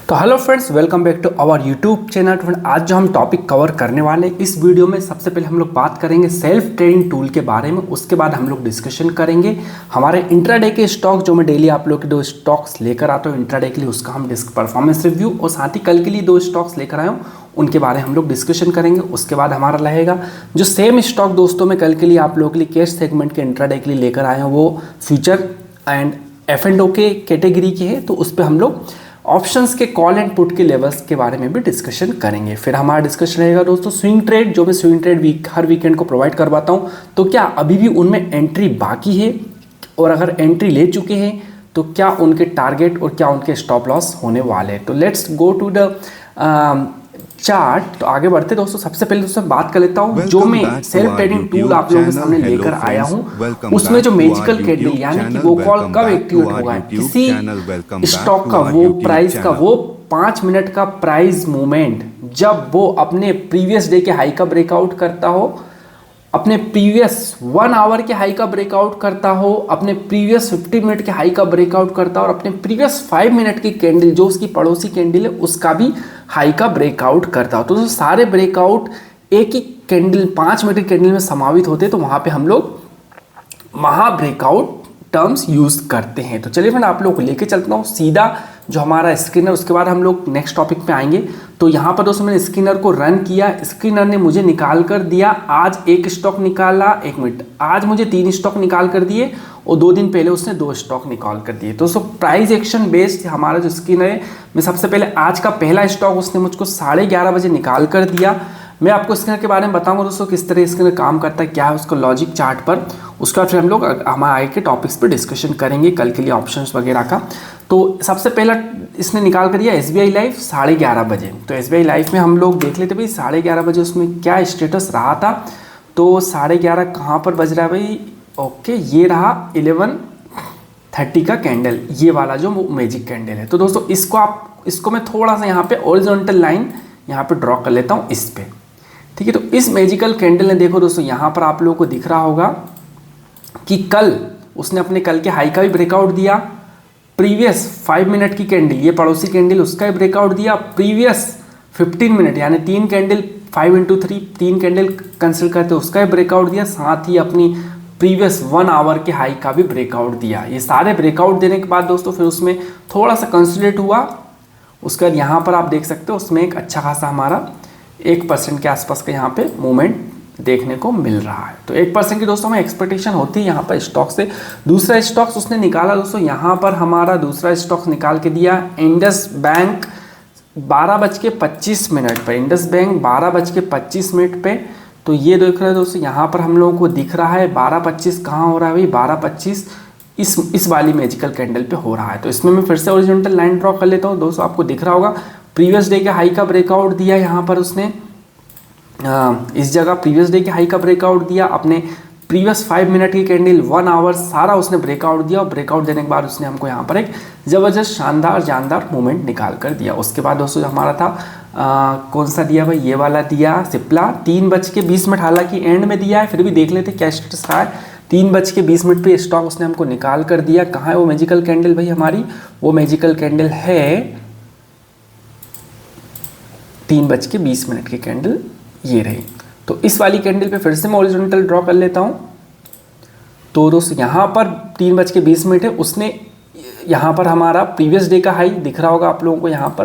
तो hello friends, welcome back to our YouTube channel. Friend, आज जो हम टॉपिक कवर करने वाले हैं इस वीडियो में, सबसे पहले हम लोग बात करेंगे सेल्फ ट्रेडिंग टूल के बारे में। उसके बाद हम लोग डिस्कशन करेंगे हमारे इंट्राडे के स्टॉक, जो मैं डेली आप लोग के दो स्टॉक्स लेकर आता हूँ इंट्राडे के लिए, उसका हम परफॉर्मेंस रिव्यू, और साथ ही कल के लिए दो स्टॉक्स लेकर आया हूँ उनके बारे में हम लोग डिस्कशन करेंगे। उसके बाद हमारा रहेगा जो सेम स्टॉक दोस्तों मैं कल के लिए आप लोगों के लिए कैश सेगमेंट के इंट्राडे के लिए लेकर आया हूँ, वो फ्यूचर एंड F&O के कैटेगरी के है, तो उस पर हम लोग ऑप्शंस के कॉल एंड पुट के लेवल्स के बारे में भी डिस्कशन करेंगे। फिर हमारा डिस्कशन रहेगा दोस्तों स्विंग ट्रेड, जो मैं स्विंग ट्रेड हर वीकेंड को प्रोवाइड करवाता हूं, तो क्या अभी भी उनमें एंट्री बाकी है, और अगर एंट्री ले चुके हैं तो क्या उनके टारगेट और क्या उनके स्टॉप लॉस होने वाले हैं। तो let's go to the chart. तो आगे बढ़ते दोस्तों, सबसे पहले दोस्तों बात कर लेता हूँ जो मैं सेल्फ ट्रेडिंग टूल आप लोगों के सामने लेकर आया हूँ, उसमें जो मैजिकल कैंडल यानी कि वो कॉल कब एक्टिवेट होगा किसी स्टॉक का, वो प्राइस का, वो 5 मिनट का प्राइस मूवमेंट, जब वो अपने प्रीवियस डे के हाई का ब्रेकआउट करता हो, अपने प्रीवियस 1 आवर के हाई का ब्रेकआउट करता हो, अपने प्रीवियस 15 मिनट के हाई का ब्रेकआउट करता हो, और अपने प्रीवियस 5 मिनट की कैंडल जो उसकी पड़ोसी कैंडल है उसका भी हाई का ब्रेकआउट करता हो। तो सारे ब्रेकआउट एक ही कैंडल 5 मिनट की कैंडल में समावित होते, तो वहाँ पे हम लोग महा ब्रेकआउट टर्म्स यूज करते हैं। तो चलिए फ्रेंड, आप लोग को लेके चलता हूँ सीधा जो हमारा स्क्रीनर, उसके बाद हम लोग नेक्स्ट टॉपिक पे आएंगे। तो यहाँ पर दोस्तों मैंने स्क्रीनर को रन किया, स्क्रीनर ने मुझे निकाल कर दिया, आज एक स्टॉक निकाला, 1 मिनट, आज मुझे 3 स्टॉक निकाल कर दिए, और 2 दिन पहले उसने 2 स्टॉक निकाल कर दिए। तो दोस्तों प्राइस एक्शन बेस्ड हमारा जो स्क्रीनर है, मैं सबसे पहले आज का पहला स्टॉक उसने मुझको 11:30 बजे निकाल कर दिया। मैं आपको स्क्रीनर के बारे में बताऊंगा दोस्तों किस तरह स्क्रीनर काम करता है, क्या है उसका लॉजिक चार्ट पर। उसके बाद फिर हम लोग हमारे आगे के टॉपिक्स पर डिस्कशन करेंगे कल के लिए ऑप्शंस वगैरह का। तो सबसे पहला इसने निकाल कर दिया SBI लाइफ 11:30 बजे। तो SBI लाइफ में हम लोग देख लेते भाई 11:30 बजे उसमें क्या स्टेटस रहा था। तो 11:30 कहाँ पर बज रहा है भाई, ओके ये रहा 11:30 का कैंडल, ये वाला जो मैजिक कैंडल है। तो दोस्तों इसको मैं थोड़ा सा यहाँ पे ओरिजेंटल लाइन यहाँ पे ड्रॉ कर लेता हूँ इस पे, ठीक है। तो इस मैजिकल कैंडल ने देखो दोस्तों यहाँ पर आप लोगों को दिख रहा होगा कि कल उसने अपने कल के हाई का भी ब्रेकआउट दिया, प्रीवियस 5 मिनट की कैंडल, ये पड़ोसी कैंडल, उसका भी ब्रेकआउट दिया, प्रीवियस 15 मिनट यानी 3 कैंडल 5 into 3 3 कैंडल कंसिडर करते उसका भी ब्रेकआउट दिया, साथ ही अपनी प्रीवियस 1 आवर के हाई का भी ब्रेकआउट दिया। ये सारे ब्रेकआउट देने के बाद दोस्तों फिर उसमें थोड़ा सा कंसोलिडेट हुआ। उसके बाद यहाँ पर आप देख सकते हो उसमें एक अच्छा खासा हमारा 1% के आसपास का यहाँ पे मूवमेंट देखने को मिल रहा है। तो 1% की दोस्तों हमें एक्सपेक्टेशन होती है यहाँ पर स्टॉक से। दूसरा स्टॉक्स उसने निकाला दोस्तों, यहाँ पर हमारा दूसरा स्टॉक्स निकाल के दिया इंडस बैंक 12:25 पर, इंडस बैंक 12:25 पे। तो ये देख रहे हैं दोस्तों यहाँ पर हम लोगों को दिख रहा है 12:25 कहाँ हो रहा है भाई, 12:25 इस वाली मैजिकल कैंडल पे हो रहा है। तो इसमें मैं फिर से ओरिजेंटल लाइन ड्रॉ कर लेता हूँ दोस्तों, आपको दिख रहा होगा प्रीवियस डे के हाई का ब्रेकआउट दिया यहाँ पर उसने, इस जगह प्रीवियस डे के हाई का ब्रेकआउट दिया, अपने प्रीवियस 5 मिनट की कैंडल 1 आवर सारा उसने ब्रेकआउट दिया, और ब्रेकआउट देने के बाद उसने हमको यहाँ पर एक ज़बरदस्त शानदार जानदार मूवमेंट निकाल कर दिया। उसके बाद दोस्तों हमारा था कौन सा दिया भाई, ये वाला दिया सिप्ला 3:20, हालांकि एंड में दिया है, फिर भी देख लेते क्या स्टेटस रहा है। 3:20 पे स्टॉक उसने हमको निकाल कर दिया। कहाँ है वो मैजिकल कैंडल भाई हमारी, वो मैजिकल कैंडल है 3:20 की कैंडल, ये रही। तो इस वाली कैंडल पे फिर से मैं ओरिजेंटल ड्रॉ कर लेता हूँ। तो दोस्तों यहाँ पर 3:20 है, उसने यहाँ पर हमारा प्रीवियस डे का हाई दिख रहा होगा आप लोगों को, यहाँ पर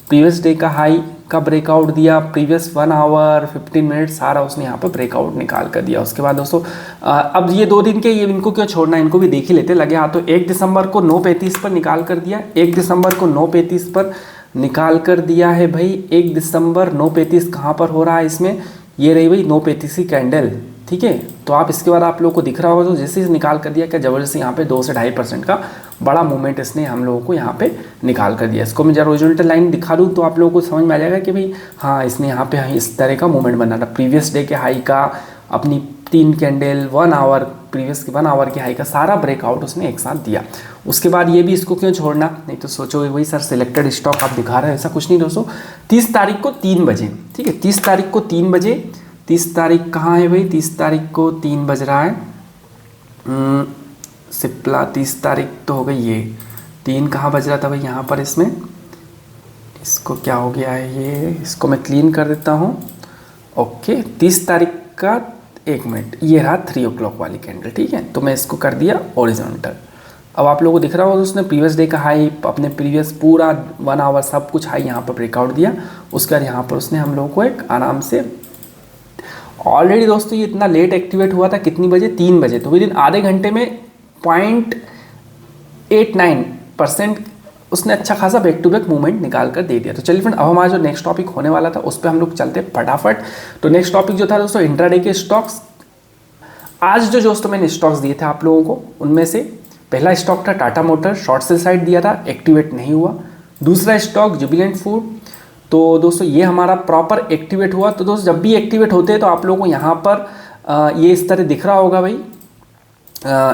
प्रीवियस डे का हाई का ब्रेकआउट दिया, प्रीवियस 1 आवर 15 मिनट सारा उसने यहाँ पर ब्रेकआउट निकाल कर दिया। उसके बाद दोस्तों अब ये 2 दिन के, ये इनको क्यों छोड़ना, इनको भी देख ही लेते लगे हाथ। तो 1 दिसंबर को 9:35 पर निकाल कर दिया, 1 दिसंबर को 9:35 पर निकाल कर दिया है भाई। 1 दिसंबर 9:35 कहाँ पर हो रहा है इसमें, ये रही भाई 9:35 की कैंडल, ठीक है। तो आप इसके बाद आप लोगों को दिख रहा होगा, तो जैसे ही निकाल कर दिया क्या जबरदस्ती यहाँ पे 2 से 2.5% का बड़ा मूवमेंट इसने हम लोगों को यहाँ पे निकाल कर दिया। इसको मैं जब ओरिजिनल लाइन दिखा दूँ तो आप लोगों को समझ में आ जाएगा कि भाई हाँ इसने यहाँ पे इस तरह का मूवमेंट बना था, प्रीवियस डे के हाई का, अपनी 3 कैंडल 1 आवर, प्रीवियस 1 आवर के हाई का सारा ब्रेकआउट उसने एक साथ दिया। उसके बाद ये भी इसको क्यों छोड़ना, नहीं तो सोचोगे वही सर सिलेक्टेड स्टॉक आप दिखा रहे हैं, ऐसा कुछ नहीं दोस्तों। 30 तारीख को 3 बजे, ठीक है, 30 तारीख को 3 बजे, 30 तारीख कहाँ है भाई, 30 तारीख को 3 बज रहा है, सिप्ला 30 तारीख तो हो गई, ये 3 कहाँ बज रहा था भाई यहाँ पर, इसमें इसको क्या हो गया है, ये इसको मैं क्लीन कर देता हूँ। ओके 30 तारीख का 1 मिनट, ये रहा 3 o'clock वाली कैंडल, ठीक है। तो मैं इसको कर दिया हॉरिजॉन्टल। अब आप लोगों को दिख रहा होगा उसने प्रीवियस डे का हाई, अपने प्रीवियस पूरा 1 आवर सब कुछ हाई यहाँ पर ब्रेकआउट दिया। उसके बाद यहाँ पर उसने हम लोगों को एक आराम से, ऑलरेडी दोस्तों ये इतना लेट एक्टिवेट हुआ था, कितनी बजे, 3 बजे, तो विद इन आधे घंटे में 0.89% उसने अच्छा खासा बैक टू बैक मूवमेंट निकाल कर दे दिया। तो चलिए फ्रेंड, अब हमारा जो नेक्स्ट टॉपिक होने वाला था उस पर हम लोग चलते फटाफट। तो नेक्स्ट टॉपिक जो था दोस्तों इंट्राडे के स्टॉक्स। आज जो दोस्तों मैंने स्टॉक्स दिए थे आप लोगों को, उनमें से पहला स्टॉक था Tata motor, short sell side दिया था, एक्टिवेट नहीं हुआ। दूसरा स्टॉक जुबिलेंट फूड, तो दोस्तों ये हमारा प्रॉपर एक्टिवेट हुआ। तो दोस्तों जब भी एक्टिवेट होते हैं तो आप लोगों को यहाँ पर ये इस तरह दिख रहा होगा भाई,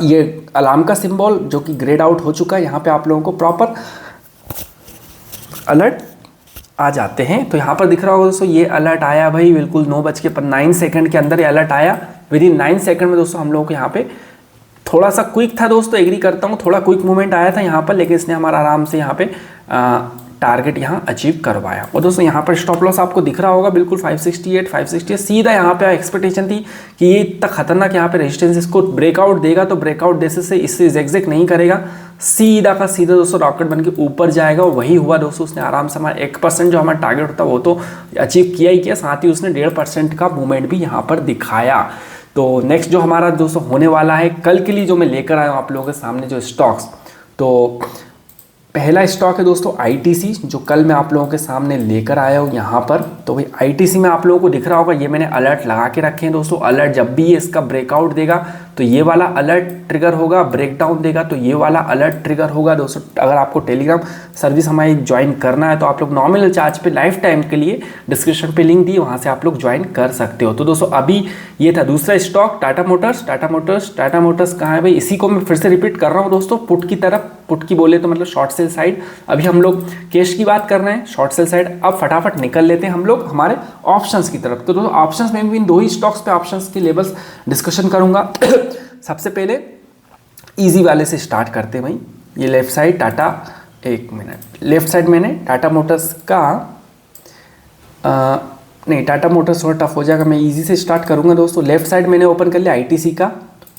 ये अलार्म का सिंबल जो कि ग्रेड आउट हो चुका है। यहाँ पे आप लोगों को प्रॉपर अलर्ट आ जाते हैं। तो यहाँ पर दिख रहा होगा दोस्तों, ये अलर्ट आया भाई बिल्कुल 9:09 के अंदर ये अलर्ट आया। विद इन 9 सेकंड में दोस्तों हम लोगों को यहाँ पे थोड़ा सा क्विक था दोस्तों, एग्री करता हूँ, थोड़ा क्विक मूवमेंट आया था यहाँ पर, लेकिन इसने हमारा आराम से यहाँ पे टारगेट यहाँ अचीव करवाया। और दोस्तों यहाँ पर स्टॉप लॉस आपको दिख रहा होगा बिल्कुल 568 सीधा यहाँ पे एक्सपेक्टेशन थी कि ये इतना खतरनाक यहाँ पे रेजिस्टेंस इसको ब्रेकआउट देगा, तो ब्रेकआउट जैसे से इससे zigzag नहीं करेगा, सीधा का सीधा दोस्तों रॉकेट बन के ऊपर जाएगा। वही हुआ दोस्तों, उसने आराम से हमारा 1% जो हमारा टारगेट होता है वो तो अचीव किया ही किया, साथ ही उसने 1.5% का मूवमेंट भी यहाँ पर दिखाया। तो नेक्स्ट जो हमारा दोस्तों होने वाला है कल के लिए, जो मैं लेकर आया हूँ आप लोगों के सामने जो स्टॉक्स, तो पहला स्टॉक है दोस्तों आईटीसी, जो कल मैं आप लोगों के सामने लेकर आया हूँ यहाँ पर। तो भाई आईटीसी में आप लोगों को दिख रहा होगा, ये मैंने अलर्ट लगा के रखे हैं दोस्तों। अलर्ट जब भी ये इसका ब्रेकआउट देगा तो ये वाला अलर्ट ट्रिगर होगा, ब्रेकडाउन देगा तो ये वाला अलर्ट ट्रिगर होगा दोस्तों। अगर आपको टेलीग्राम सर्विस हमारी ज्वाइन करना है तो आप लोग नॉमिनल चार्ज पे लाइफ टाइम के लिए डिस्क्रिप्शन पे लिंक दी, वहाँ से आप लोग ज्वाइन कर सकते हो। तो दोस्तों अभी ये था दूसरा stock Tata Motors. Tata Motors कहाँ है भाई, इसी को मैं फिर से रिपीट कर रहा हूँ दोस्तों, पुट की तरफ, पुट की बोले तो मतलब शॉर्ट सेल साइड। अभी हम लोग कैश की बात कर रहे हैं, शॉर्ट सेल साइड। अब फटाफट निकल लेते हैं हम लोग हमारे ऑप्शंस की तरफ। तो दोस्तों ऑप्शंस में भी इन 2 ही स्टॉक्स पे ऑप्शंस के लेवल्स डिस्कशन करूंगा। सबसे पहले इजी वाले से स्टार्ट करते हैं भाई, ये लेफ्ट साइड टाटा, एक मिनट, लेफ्ट साइड मैंने टाटा मोटर्स का नहीं, टाटा मोटर्स थोड़ा टफ हो जाएगा, मैं इजी से स्टार्ट करूंगा दोस्तों। लेफ्ट साइड मैंने ओपन कर लिया आईटीसी का,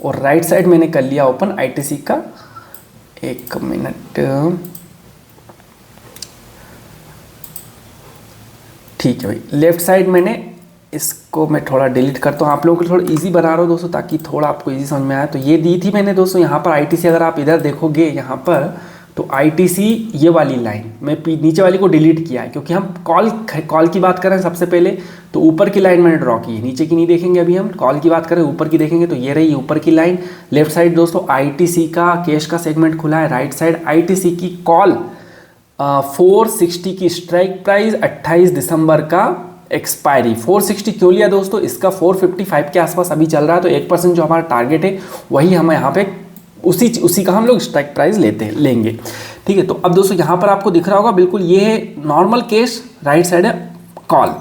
और राइट साइड मैंने कर लिया ओपन आईटीसी का, एक मिनट, ठीक है भाई। लेफ्ट साइड मैंने, इसको मैं थोड़ा डिलीट करता हूँ, आप लोगों को थोड़ा इजी बना रहा हूँ दोस्तों ताकि थोड़ा आपको इजी समझ में आए। तो ये दी थी मैंने दोस्तों यहाँ पर आईटीसी, अगर आप इधर देखोगे यहाँ पर तो आईटीसी ये वाली लाइन, मैं नीचे वाली को डिलीट किया है क्योंकि हम कॉल की बात कर रहे हैं सबसे पहले। तो ऊपर की लाइन मैंने ड्रॉ की है, नीचे की नहीं देखेंगे अभी हम, कॉल की बात करें ऊपर की देखेंगे। तो ये रही ऊपर की लाइन। लेफ्ट साइड दोस्तों आईटीसी का कैश का सेगमेंट खुला है, राइट साइड आईटीसी की कॉल 460 की स्ट्राइक प्राइस, 28 दिसंबर का एक्सपायरी। 460 क्यों लिया दोस्तों, इसका 455 के आसपास अभी चल रहा है, तो 1% जो हमारा टारगेट है वही हम यहाँ पे उसी का हम लोग स्ट्राइक प्राइस लेंगे, ठीक है। तो अब दोस्तों यहाँ पर आपको दिख रहा होगा बिल्कुल ये है नॉर्मल कैश, राइट साइड है कॉल।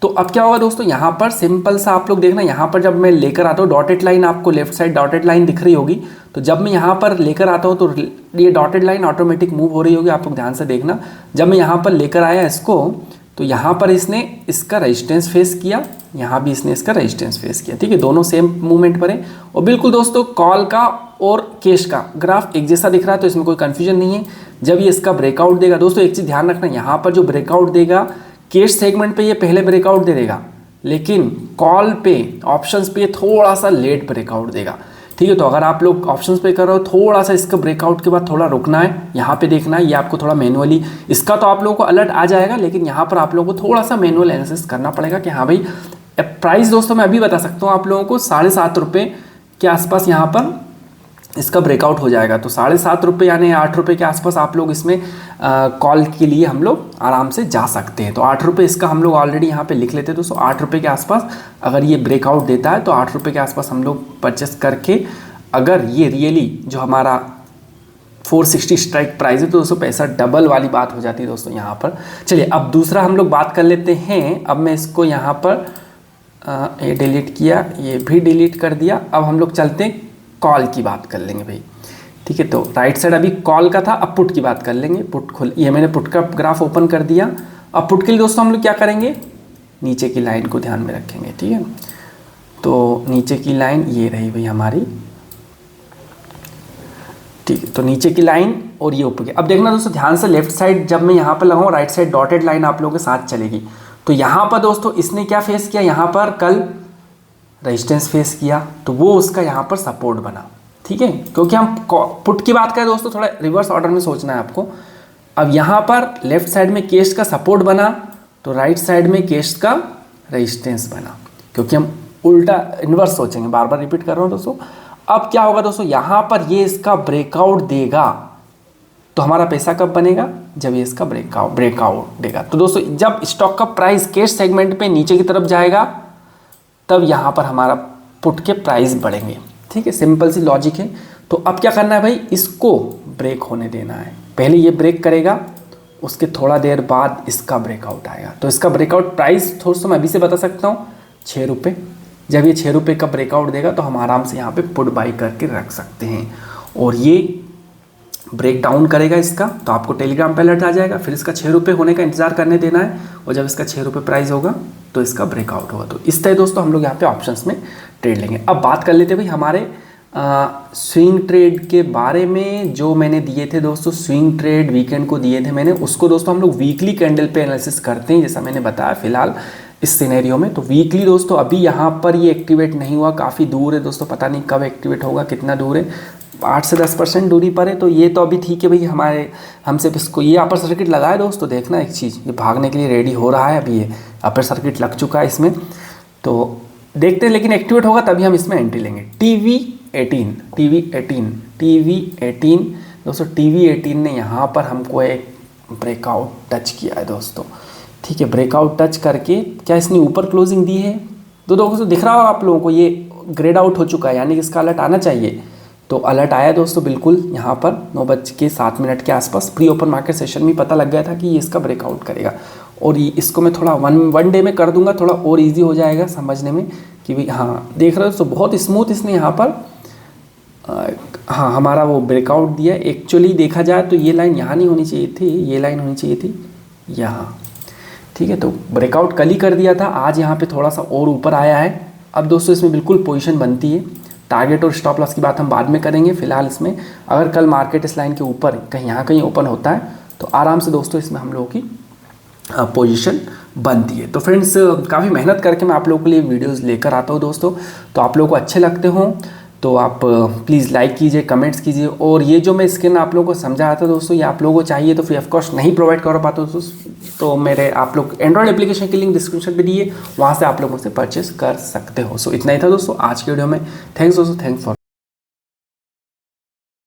तो अब क्या होगा दोस्तों, यहाँ पर सिंपल सा आप लोग देखना, यहाँ पर जब मैं लेकर आता हूँ डॉटेड लाइन, आपको लेफ्ट साइड डॉटेड लाइन दिख रही होगी। तो जब मैं यहाँ पर लेकर आता हूँ तो ये डॉटेड लाइन ऑटोमेटिक मूव हो रही होगी, आप लोग ध्यान से देखना। जब मैं यहाँ पर लेकर आया इसको, तो यहाँ पर इसने इसका रेजिस्टेंस फेस किया, यहाँ भी इसने इसका रेजिस्टेंस फेस किया, ठीक है, दोनों सेम मूवमेंट पर है। और बिल्कुल दोस्तों कॉल का और कैश का ग्राफ एक जैसा दिख रहा है, तो इसमें कोई कंफ्यूजन नहीं है। जब ये इसका ब्रेकआउट देगा दोस्तों, एक चीज़ ध्यान रखना, यहाँ पर जो ब्रेकआउट देगा कैश सेगमेंट पे ये पहले ब्रेकआउट दे देगा, लेकिन कॉल पे ऑप्शंस पे थोड़ा सा लेट ब्रेकआउट देगा, ठीक है। तो अगर आप लोग ऑप्शंस पे कर रहे हो, थोड़ा सा इसका ब्रेकआउट के बाद थोड़ा रुकना है, यहाँ पे देखना है, ये आपको थोड़ा मैनुअली, इसका तो आप लोगों को अलर्ट आ जाएगा, लेकिन यहाँ पर आप लोगों को थोड़ा सा मैनुअल एनालिसिस करना पड़ेगा कि हाँ भाई प्राइस दोस्तों मैं अभी बता सकता हूँ आप लोगों को 7.5 रुपये के आसपास यहाँ पर इसका ब्रेकआउट हो जाएगा। तो 7.5 रुपये यानी 8 रुपये के आसपास आप लोग इसमें कॉल के लिए हम लोग आराम से जा सकते हैं। तो 8 रुपये इसका हम लोग ऑलरेडी यहाँ पे लिख लेते हैं दोस्तों। 8 रुपये के आसपास अगर ये ब्रेकआउट देता है तो 8 रुपये के आसपास हम लोग परचेस करके, अगर ये रियली जो हमारा 460 स्ट्राइक प्राइस है तो दोस्तों पैसा डबल वाली बात हो जाती है दोस्तों यहाँ पर। चलिए अब दूसरा हम लोग बात कर लेते हैं। अब मैं इसको यहाँ पर ये डिलीट किया, ये भी डिलीट कर दिया। अब हम लोग चलते हैं कॉल की बात कर लेंगे भाई, ठीक है। तो राइट साइड अभी कॉल का था, अब पुट की बात कर लेंगे। पुट खुल, ये मैंने पुट का ग्राफ ओपन कर दिया अब पुट के लिए दोस्तों हम लोग क्या करेंगे, नीचे की लाइन को ध्यान में रखेंगे, ठीक है। तो नीचे की लाइन ये रही भाई हमारी, ठीक है। तो नीचे की लाइन और ये ऊपर की। अब देखना दोस्तों ध्यान से, लेफ्ट साइड जब मैं यहाँ पर लगाऊँ, राइट साइड डॉटेड लाइन आप लोगों के साथ चलेगी। तो यहाँ पर दोस्तों इसने क्या फेस किया, यहाँ पर कल रेजिस्टेंस फेस किया, तो वो उसका यहाँ पर सपोर्ट बना, ठीक है। क्योंकि हम पुट की बात करें दोस्तों, थोड़ा रिवर्स ऑर्डर में सोचना है आपको। अब यहाँ पर लेफ्ट साइड में केस का सपोर्ट बना, तो राइट साइड में केस का रेजिस्टेंस बना, क्योंकि हम उल्टा इन्वर्स सोचेंगे, बार बार रिपीट कर रहा हूँ दोस्तों। अब क्या होगा दोस्तों, यहाँ पर ये इसका ब्रेकआउट देगा, तो हमारा पैसा कब बनेगा, जब ये इसका ब्रेकआउट देगा। तो दोस्तों जब स्टॉक का प्राइस कैश सेगमेंट पे नीचे की तरफ जाएगा, तब यहाँ पर हमारा पुट के प्राइस बढ़ेंगे, ठीक है। सिंपल सी लॉजिक है। तो अब क्या करना है भाई, इसको ब्रेक होने देना है। पहले ये ब्रेक करेगा, उसके थोड़ा देर बाद इसका ब्रेकआउट आएगा। तो इसका ब्रेकआउट प्राइस थोड़ा सा मैं अभी से बता सकता हूँ, 6 रुपये। जब ये 6 रुपये का ब्रेकआउट देगा तो हम आराम से यहाँ पे पुट बाई करके रख सकते हैं। और ये ब्रेक डाउन करेगा इसका, तो आपको टेलीग्राम पे अलर्ट आ जाएगा। फिर इसका 6 रुपये होने का इंतजार करने देना है, और जब इसका 6 रुपये प्राइस होगा तो इसका ब्रेकआउट होगा। तो इस तरह दोस्तों हम लोग यहाँ पे ऑप्शंस में ट्रेड लेंगे। अब बात कर लेते हैं भाई हमारे स्विंग ट्रेड के बारे में। जो मैंने दिए थे दोस्तों, स्विंग ट्रेड वीकेंड को दिए थे मैंने, उसको दोस्तों हम लोग वीकली कैंडल पे एनालिसिस करते हैं, जैसा मैंने बताया फिलहाल इस सिनेरियो में। तो वीकली दोस्तों अभी यहाँ पर ये एक्टिवेट नहीं हुआ, काफ़ी दूर है दोस्तों, पता नहीं कब एक्टिवेट होगा, कितना दूर है, 8 से 10% दूरी पर है। तो ये तो अभी ठीक है भाई, हमारे हमसे इसको ये अपर सर्किट लगा है दोस्तों। देखना एक चीज़, ये भागने के लिए रेडी हो रहा है, अभी ये अपर सर्किट लग चुका है इसमें। तो देखते हैं, लेकिन एक्टिवेट होगा तभी हम इसमें एंट्री लेंगे। TV18 दोस्तों, TV18 ने यहाँ पर हमको एक ब्रेकआउट टच किया है दोस्तों, ठीक है। ब्रेकआउट टच करके क्या इसने ऊपर क्लोजिंग दी है, तो दोस्तों दिख रहा होगा आप लोगों को, ये ग्रेड आउट हो चुका है, यानी कि इसका अलर्ट आना चाहिए। तो अलर्ट आया दोस्तों बिल्कुल, यहाँ पर 9:07 के आसपास प्री ओपन मार्केट सेशन में पता लग गया था कि ये इसका ब्रेकआउट करेगा। और ये इसको मैं थोड़ा वन डे में कर दूंगा, थोड़ा और इजी हो जाएगा समझने में कि भाई हाँ, देख रहे हो दोस्तों बहुत स्मूथ इसने यहाँ पर हाँ हमारा वो ब्रेकआउट दिया। एक्चुअली देखा जाए तो ये लाइन यहाँ नहीं होनी चाहिए थी, ये लाइन होनी चाहिए थी यहाँ, ठीक है। तो ब्रेकआउट कल ही कर दिया था, आज यहाँ पे थोड़ा सा और ऊपर आया है। अब दोस्तों इसमें बिल्कुल पोजीशन बनती है। टारगेट और स्टॉप लॉस की बात हम बाद में करेंगे। फिलहाल इसमें अगर कल मार्केट इस लाइन के ऊपर कहीं यहाँ कहीं ओपन होता है तो आराम से दोस्तों इसमें हम लोगों की पोजीशन बनती है। तो फ्रेंड्स काफ़ी मेहनत करके मैं आप लोगों के लिए वीडियोस लेकर आता हूँ दोस्तों। तो आप लोगों को अच्छे लगते हों तो आप प्लीज़ लाइक कीजिए, कमेंट्स कीजिए। और ये जो मैं स्क्रीन आप लोगों को समझाया था दोस्तों, ये आप लोगों को चाहिए तो फ्री ऑफ कॉस्ट नहीं प्रोवाइड कर पाता दोस्तों, तो मेरे आप लोग एंड्रॉयड एप्लीकेशन की लिंक डिस्क्रिप्शन पे दिए, वहाँ से आप लोगों से परचेस कर सकते हो। सो इतना ही था दोस्तों आज के वीडियो में। थैंक्स दोस्तों, थैंक्स फॉर